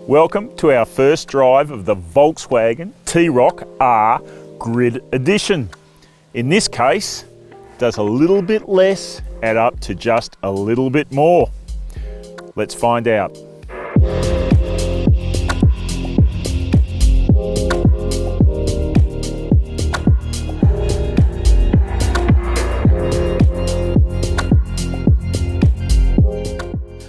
Welcome to our first drive of the Volkswagen T-Roc R Grid Edition. In this case, does a little bit less add up to just a little bit more? Let's find out.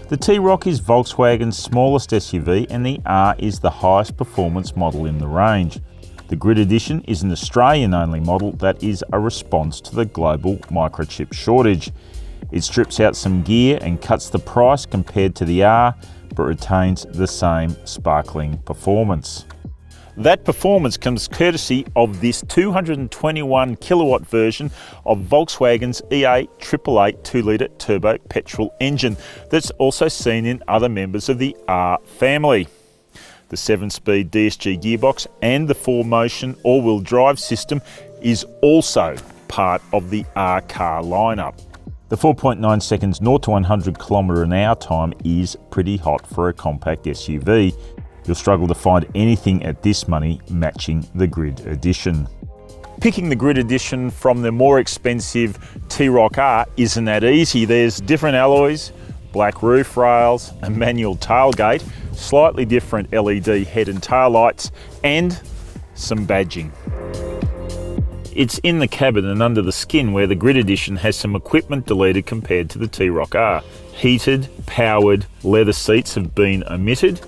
The T-Roc is Volkswagen's smallest SUV and the R is the highest performance model in the range. The Grid Edition is an Australian-only model that is a response to the global microchip shortage. It strips out some gear and cuts the price compared to the R, but retains the same sparkling performance. That performance comes courtesy of this 221 kilowatt version of Volkswagen's E888 2-litre turbo-petrol engine that's also seen in other members of the R family. The 7-speed DSG gearbox and the 4Motion all-wheel drive system is also part of the R car lineup. The 4.9 seconds 0 to 100 km/h time is pretty hot for a compact SUV. You'll struggle to find anything at this money matching the Grid Edition. Picking the Grid Edition from the more expensive T-Roc R isn't that easy. There's different alloys, black roof rails, a manual tailgate, slightly different LED head and tail lights, and some badging. It's in the cabin and under the skin where the Grid Edition has some equipment deleted compared to the T-Roc R. Heated, powered leather seats have been omitted,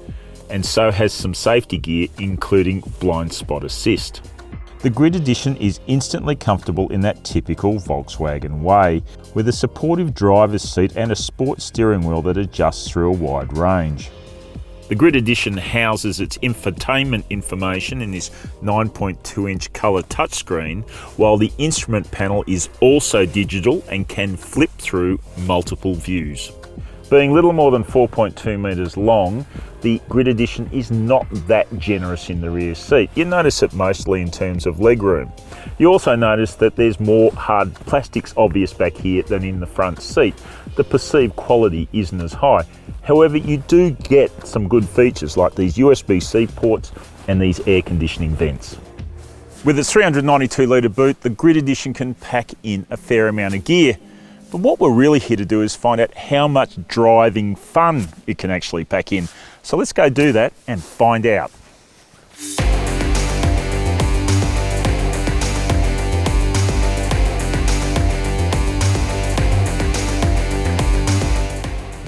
and so has some safety gear including blind spot assist. The Grid Edition is instantly comfortable in that typical Volkswagen way, with a supportive driver's seat and a sport steering wheel that adjusts through a wide range. The Grid Edition houses its infotainment information in this 9.2-inch colour touchscreen, while the instrument panel is also digital and can flip through multiple views. Being little more than 4.2 metres long, the Grid Edition is not that generous in the rear seat. You notice it mostly in terms of legroom. You also notice that there's more hard plastics obvious back here than in the front seat. The perceived quality isn't as high. However, you do get some good features like these USB-C ports and these air conditioning vents. With its 392 litre boot, the Grid Edition can pack in a fair amount of gear. But what we're really here to do is find out how much driving fun it can actually pack in. So let's go do that and find out.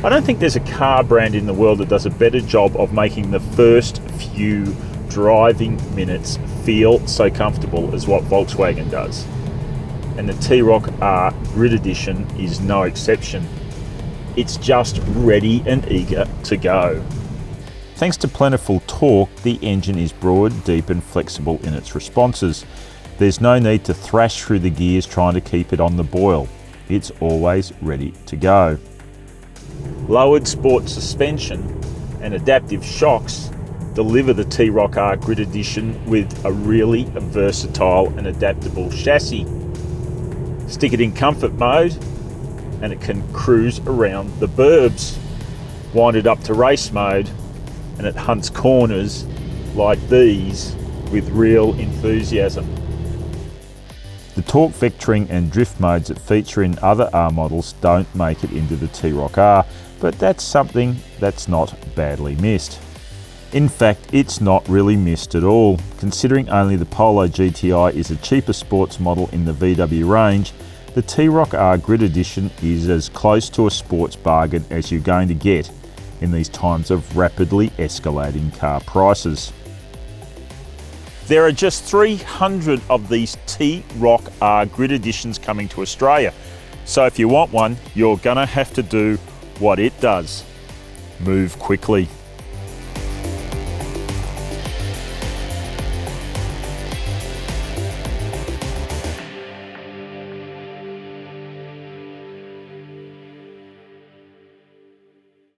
I don't think there's a car brand in the world that does a better job of making the first few driving minutes feel so comfortable as what Volkswagen does. And the T-Roc R Grid Edition is no exception. It's just ready and eager to go. Thanks to plentiful torque, the engine is broad, deep and flexible in its responses. There's no need to thrash through the gears trying to keep it on the boil. It's always ready to go. Lowered sport suspension and adaptive shocks deliver the T-Roc R Grid Edition with a really versatile and adaptable chassis. Stick it in comfort mode and it can cruise around the burbs. Wind it up to race mode and it hunts corners like these with real enthusiasm. The torque vectoring and drift modes that feature in other R models don't make it into the T-Roc R, but that's something that's not badly missed. In fact, it's not really missed at all. Considering only the Polo GTI is a cheaper sports model in the VW range, the T-Roc R Grid Edition is as close to a sports bargain as you're going to get in these times of rapidly escalating car prices. There are just 300 of these T-Roc R Grid Editions coming to Australia. So if you want one, you're gonna have to do what it does. Move quickly.